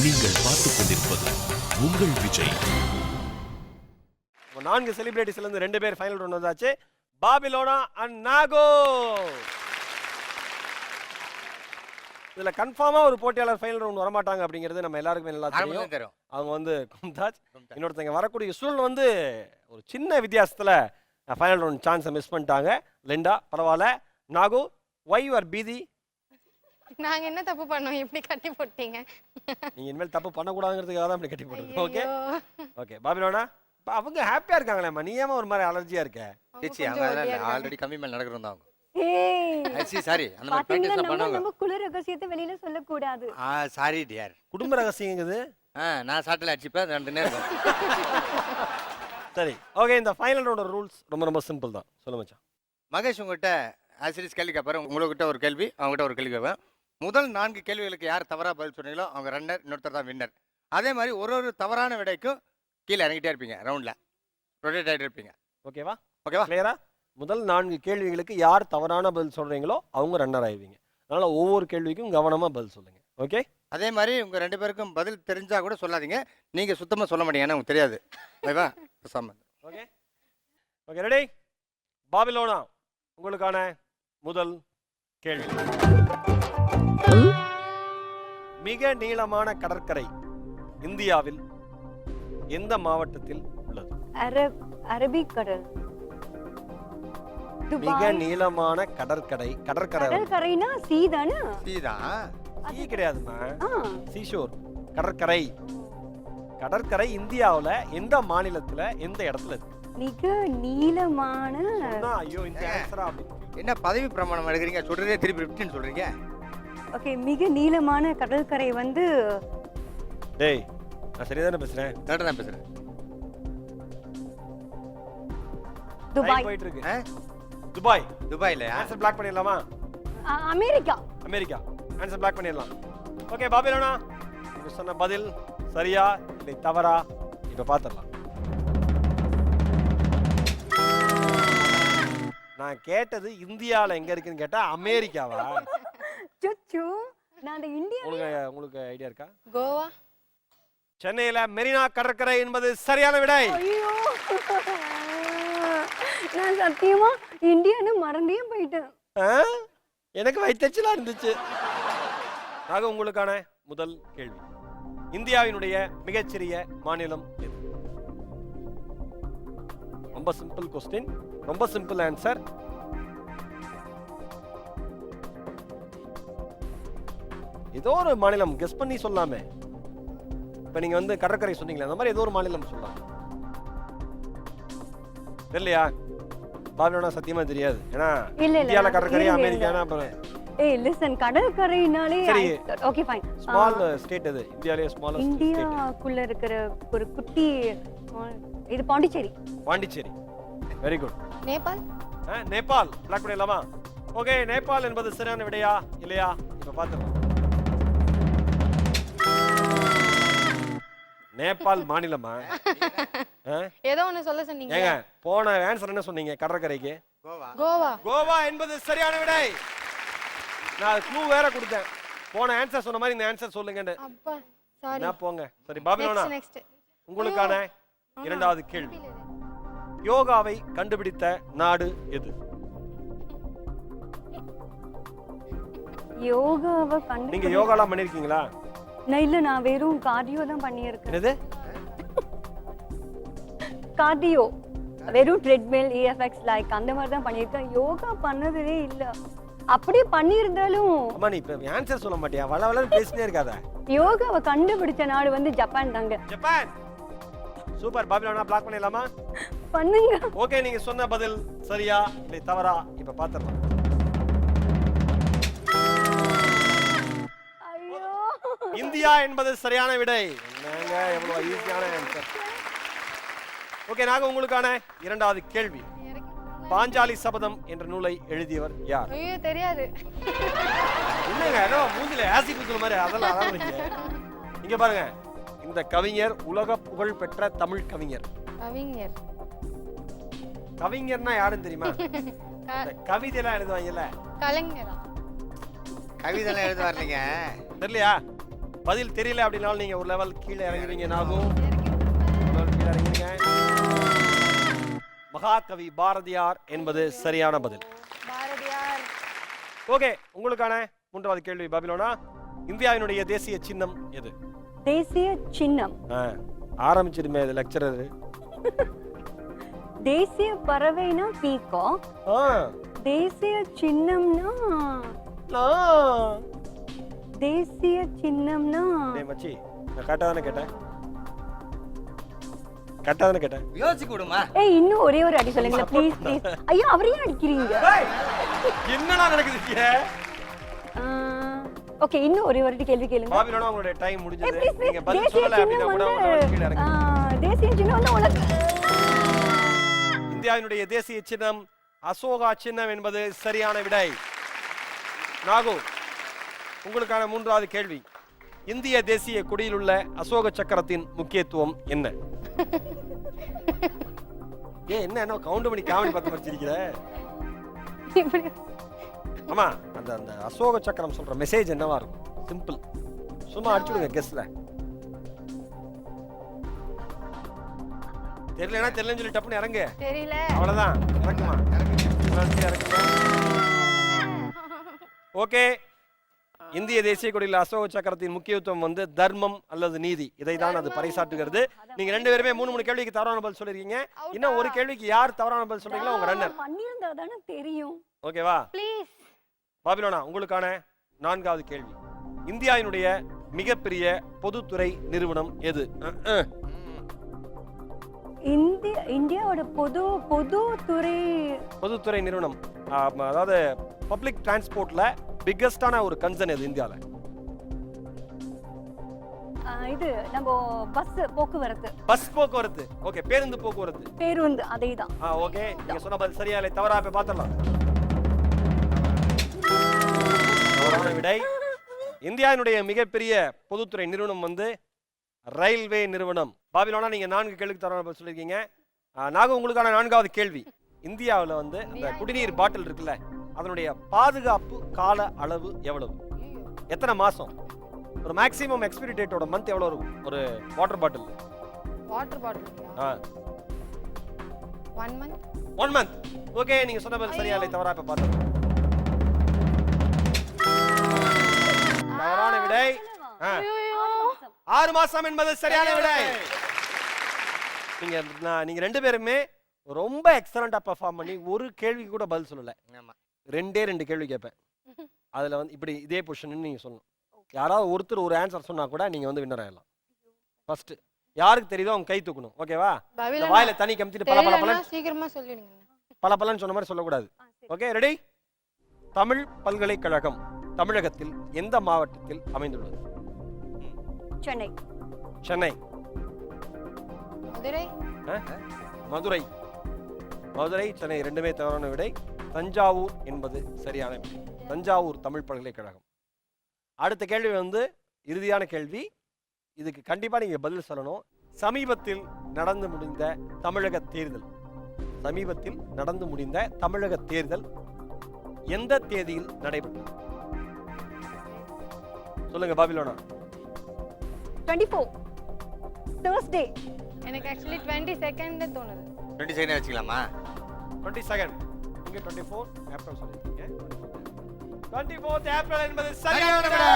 நீங்கள் பார்த்துக் கொண்டிருப்பது உங்கள் விஜய். 4 செலிபிரிட்டிஸ்ல இருந்து 2 பேர் ஃபைனல் ரவுண்ட் வந்தாச்சு. பாபிலோனா அண்ட் நாகோ. இதுல கன்ஃபார்மா ஒரு போட்டியாளர் ஃபைனல் ரவுண்ட் வர மாட்டாங்க அப்படிங்கிறது நம்ம எல்லாருக்குமே நல்லா தெரியும். அவங்க வந்து கும்தாஜ். இன்னொருத்தங்க வரக்கூடிய சூழல் வந்து ஒரு சின்ன வித்தியாசத்துல ஃபைனல் ரவுண்ட் சான்ஸை மிஸ் பண்ணிட்டாங்க. லிண்டா பரவாயில்ல. நாகோ, why you are busy? நாங்க என்ன தப்பு பண்ணோம் இப்படி கட்டி போட்டீங்க? நீங்க இனிமேல் தப்பு பண்ணக்கூடாதுங்கிறதுக்காக தான் இப்படி கட்டி போட்டது. Okay okay. பாபிலோனா அவங்க ஹாப்பியா இருக்காங்களேம்மா, நீ ஏமா ஒரு மாதிரி அலர்ஜியா இருக்க? சேச்சி அவங்க ஆல்ரெடி கம்மி மேல நடக்குறோம் தான் அவங்க. ஏய் சாரி அந்த மாதிரி பிராக்டீஸ் பண்ணுவாங்க. நம்ம குல ரகசியத்தை வெளியில சொல்ல கூடாது. Sorry dear. குடும்ப ரகசியங்குது. நான் சாட்டல அடிச்சுப்பேன் 2 நேரம். சரி ஓகே. இந்த ஃபைனல் ரவுண்ட் ரூல்ஸ் ரொம்ப சிம்பிள் தான். சொல்ல மச்சான். மகேஷ் உங்ககிட்ட ஆசிரியஸ் கேள்வி கேட்பாரு. உங்ககிட்ட ஒரு கேள்வி, அவங்ககிட்ட ஒரு கேள்வி கேட்பேன். முதல் 4 கேள்விகளுக்கு யார் தவறா பதில் சொன்னீங்களோ அவங்க ரன்னர், இன்னொருத்தர் தான் வின்னர். அதே மாதிரி ஒரு தவறான விடைக்கும் கீழே இறங்கிட்டே இருப்பீங்க. ரவுண்ட்ல ரொட்டேட் ஆகிட்டு இருப்பீங்க. ஓகேவா? ஓகேவா? கிளியரா? முதல் 4 கேள்விகளுக்கு யார் தவறான பதில் சொல்றீங்களோ அவங்க ரன்னர் ஆயிடுவீங்க. அதனால ஒவ்வொரு கேள்விக்கும் கவனமா பதில் சொல்லுங்க. ஓகே? அதே மாதிரி உங்க 2 பேருக்கும் பதில் தெரிஞ்சா கூட சொல்லாதீங்க. நீங்க சுத்தமா சொல்ல மாட்டீங்க, ஏன்னா உங்களுக்கு தெரியாது. ஓகேவா? Okay okay. ரெடி? பாபிலோனா உங்களுக்கான முதல் கேள்வி. மிக நீளமான கடற்கரை இந்தியாவில் எந்த மாவட்டத்தில் உள்ளது? அரபிக்கடல். மிக நீளமான கடற்கரைனா சீ தானே? சீ கிடையாதுமா, சீஷோர். கடற்கரை இந்தியாவுல எந்த மாநிலத்துல எந்த இடத்துல இருக்கு? மிக நீளமான. ஐயோ இந்த ஆன்சரா என்ன பதவி பிரமாணம் எடுக்கிறீங்க? சொல்றதே திருப்பி ரிப்பீட் சொல்றீங்க. ஓகே, மிக நீளமான கடற்கரை வந்து டேய் நான் சரியா தான பேசுறேன்? கரெக்ட்டா தான் பேசுறேன். துபாய். போயிட்டு இருக்கு. துபாய். துபாய்ல ஆன்சர் பிளாக் பண்ணிடலாமா? அமெரிக்கா. ஆன்சர் பிளாக் பண்ணிடலாம். ஓகே பாபிலோனா, நீங்க சொன்ன பதில் சரியா இல்லை தவறா இப்ப பாத்துடலாம். நான் கேட்டது இந்தியால எங்க இருக்குன்னு கேட்டா அமெரிக்காவா? சுச்சு நான் அந்த இந்தியா. உங்களுக்கு ஐடியா இருக்கா? கோவா. சென்னையில மெரினா கடற்கரை என்பது சரியான விடை. ஐயோ நான் சத்தியமா இந்தியான்னு மறந்தே போயிட்டேன். எனக்கு வயித்தெச்சலா இருந்துச்சு. ஆக உங்களுக்கான முதல் கேள்வி. இந்தியாவினுடைய மிகச்சிறிய மாநிலம் எது? ரொம்ப சிம்பிள் கொஸ்டின், ரொம்ப சிம்பிள் ஆன்சர். ஏதோ ஒரு மாநிலம் கெஸ் பண்ணி சொல்லாமே. இப்ப நீங்க வந்து கடற்கரை சொன்னீங்களே, அந்த மாதிரி ஏதோ ஒரு மாநிலம் சொல்லலாம். தெரியலையா? பாபிலோனா சத்தியமா தெரியாது. ஏன்னா இந்தியால கடற்கரை அமெரிக்கானா அப்புறம் லிசன் கடற்கரைனாலே ஓகே ஃபைன். ஸ்மால் ஸ்டேட் இது. இந்தியாலயே ஸ்மாலஸ்ட் ஸ்டேட். இந்தியாக்குள்ள இருக்கிற ஒரு குட்டி இது Pondicherry. Very good. Nepal. Nepal block பண்ணிடலாமா? ஓகே, நேபாள் என்பது சரியான விடையா இல்லையா இப்ப பாத்துக்கலாம். நேபாள் மாநிலமா? ஏதோ ஒன்னு சொல்ல சொன்னீங்க. ஏங்க போன ஆன்சர் என்ன சொன்னீங்க? கடற்கரைக்கு கோவா என்பது சரியான விடை. நான் க்ளூ வேற கொடுத்தேன். போன ஆன்சர் சொன்ன மாதிரி இந்த ஆன்சர் சொல்லுங்கன்னு. அப்பா சாரி. நான் போங்க. சரி பாபிலோனா, நெக்ஸ்ட் உங்களுக்கான இரண்டாவது கேள்வி. யோகாவை கண்டுபிடித்த நாடு எது? யோகாவை நீங்க யோகாலாம் பண்ணிருக்கீங்களா? இல்ல, நான் வெறும் கார்டியோ தான் பண்ணியிருக்கேன். என்னது கார்டியோ? வெறும் ட்ரெட்மில், EFX லைக் அந்த மாதிரி தான் பண்ணியிருக்கேன். யோகா பண்ணதே இல்ல. அப்படியே பண்ணியிருந்தாலும் அம்மா நீ இப்ப ஆன்சர் சொல்ல மாட்டியா? வளவளன்னு பேசினே இருக்காத. யோகாவை கண்டுபிடிச்ச நாடு வந்து ஜப்பான் தாங்க. ஜப்பான். சூப்பர். பாபிலோனா பிளாக் பண்ணிடலாமா? பண்ணுங்க. ஓகே, நீங்க சொன்ன பதில் சரியா இல்லை தவறா இப்ப பாத்துறலாம். இந்தியா என்பது சரியான விடை. என்னங்க எவ்வளவு ஈஸியான ஆன்சர். ஓகே, நாங்க உங்களுக்கான இரண்டாவது கேள்வி. பாஞ்சாலி சபதம் என்ற நூலை எழுதியவர் யார்? ஐயோ தெரியாது. என்னங்க ஏதோ மூஞ்சில ஆசிட் குத்துற மாதிரி அதெல்லாம் அறாதீங்க. இங்க பாருங்க, இந்த கவிஞர் உலக புகழ் பெற்ற தமிழ் கவிஞர். கவிஞர்னா யாருன்னு தெரியுமா? கவிதை எல்லாம் எழுதுவாங்கல்ல. கலைஞரா? கவிதை எல்லாம் எழுதுவார் நீங்க தெரியலையா? பதில் தெரியல அப்படின்னாலும் நீங்க ஒரு லெவல் கீழே இறங்குவீங்க. நாகும் கீழே இறங்குவீங்க. மகாகவி பாரதியார் என்பது சரியான பதில். பாரதியார். ஓகே, உங்களுக்கான மூன்றாவது கேள்வி பாபிலோனா. இந்தியாவினுடைய தேசிய சின்னம் எது? தேசிய சின்னம் ஆரம்பிச்சிருமே இது லெக்சரர். தேசிய பறவைனா பீகாக், தேசிய சின்னம்னா தேசிய சின்னம்னா மச்சி நான் கரெக்டாக கேட்டேன். கரெக்டாக கேட்டேன். யோசிச்சு விடுமா. ஏய் இன்னும் ஒரே ஒரு அடி சொல்லுங்க ப்ளீஸ் ப்ளீஸ். ஐயோ அவரையும் அடிக்கிறீங்க. என்னடா நடக்குது? ஓகே இன்னும் ஒரே ஒரு கேள்வி கேளுங்க. பாபிலோனா உங்களுடைய டைம் முடிஞ்சது. நீங்க பதில் சொல்லல அப்படினா கூட கீழ இறங்குங்க. தேசிய சின்னம் வந்து உனக்கு இந்தியாவினுடைய தேசிய சின்னம் அசோகா சின்னம் என்பது சரியான விடை. நாகு, உங்களுக்கான மூன்றாவது கேள்வி. இந்திய தேசிய கொடியில் உள்ள அசோக சக்கரத்தின் முக்கியத்துவம் என்ன? என்ன கவுண்ட் பண்ணி காமெடி பார்த்து படிச்சிருக்கிற? ஆமா, அந்த அந்த அசோக சக்கரம் சொல்ற மெசேஜ் என்னவா இருக்கும்? சிம்பிள், சும்மா அடிச்சுடுங்க கெஸ்ட்ல. தெரியலனா தெரியலன்னு சொல்லி டப்புன்னு இறங்கு. தெரியல. அவ்வளவுதான், இறக்குமா. ஓகே, இந்திய தேசிய கொடியில் அசோக சக்கரத்தின் முக்கியத்துவம் வந்து தர்மம் அல்லது நீதி, இதை தான் அது பறைசாற்றுகிறது. நீங்க ரெண்டு பேருமே 3 கேள்விக்கு தவறான பதில் சொல்லிருக்கீங்க. இன்னும் ஒரு கேள்விக்கு யார் தவறான பதில் சொல்றீங்களோ உங்க ரன்னர். பண்ணிருந்தா தானே தெரியும். ஓகேவா? ப்ளீஸ். பாபிலோனா, உங்களுக்கான 4வது கேள்வி. இந்தியாவினுடைய மிகப்பெரிய பொதுத்துறை நிறுவனம் எது? இந்தியாவோட பொதுத்துறை நிறுவனம், அதாவது பப்ளிக் டிரான்ஸ்போர்ட்ல பிக்கஸ்டான ஒரு கன்சர்ன் எது இந்தியால? இது நம்ம பஸ் போக்குவரத்து. ஓகே, பேருந்து போக்குவரத்து. அதேதான். ஓகே, நீங்க சொன்ன பதில் சரியா இல்லை தவறா போய் பார்த்தறலாம். தவறான விடை. இந்தியாவினுடைய மிகப்பெரிய பொதுத்துறை நிறுவனம் வந்து ரயில்வே நிறுவனம். பாபிலோனா, நீங்க 4 கேள்விக்கு தவறான பதில் சொல்லிருக்கீங்க. நாங்க உங்களுக்கான 4வது கேள்வி. இந்தியாவுல வந்து அந்த குடிநீர் பாட்டில் இருக்குல்ல, அதனுடைய பாதுகாப்பு கால அளவு எவ்வளவு? எத்தனை மாசம்? ஒரு மேக்ஸிமம் எக்ஸ்பைரி டேட்டோட மந்த் எவ்வளவு இருக்கும் ஒரு water bottle? Water bottle 1 month. 1 month. Okay, நீங்க சொன்ன பதில் சரியா இல்லை தவறா இப்ப பார்த்தோம். தவறான விடை. 6 மாசம் என்பது சரியான விடை. நீங்க ரெண்டு பேருமே ரொம்ப எக்ஸலண்டா பெர்ஃபார்ம் பண்ணி ஒரு கேள்விக்கு கூட பதில் சொல்லல. ரெண்டு கேள்வி கேட்பேன். அதுல வந்து இப்படி இதே பொசிஷன் நீங்க சொல்லணும். யாராவது ஒருத்தர் ஒரு ஆன்சர் சொன்னா கூட நீங்க வந்து வின்னர் ஆயிடலாம். ஃபர்ஸ்ட் யாருக்கு தெரியுதோ அவங்க கை தூக்கணும். ஓகேவா? வாயில தண்ணி கமிச்சிட்டு பலபலன்னு சீக்கிரமா சொல்லிடுங்க. பலபலன்னு சொன்ன மாதிரி சொல்லக்கூடாது. Okay, ready? தமிழ் பல்கலைக்கழகம் தமிழகத்தில் எந்த மாவட்டத்தில் அமைந்துள்ளது? சென்னை. மதுரை. சென்னை ரெண்டுமே தவறான விடை. தஞ்சாவூர் என்பது சரியான விடை. தஞ்சாவூர் தமிழ் பல்கலைக்கழகம். அடுத்த கேள்வி வந்து இறுதியான கேள்வி. இதுக்கு கண்டிப்பா நீங்க பதில் சொல்லணும். சமீபத்தில் நடந்து முடிந்த தமிழக தேர்தல் எந்த தேதியில் நடைபெற்றது? சொல்லுங்க பாபிலோனா. 24 Thursday. எனக்கு एक्चुअली 22nd தோணுது. 22 வெச்சுக்கலாமா? 22nd. நீங்க 24 ஏப்ரல் சொல்றீங்க. 24th ஏப்ரல் என்பது சரியான விடை.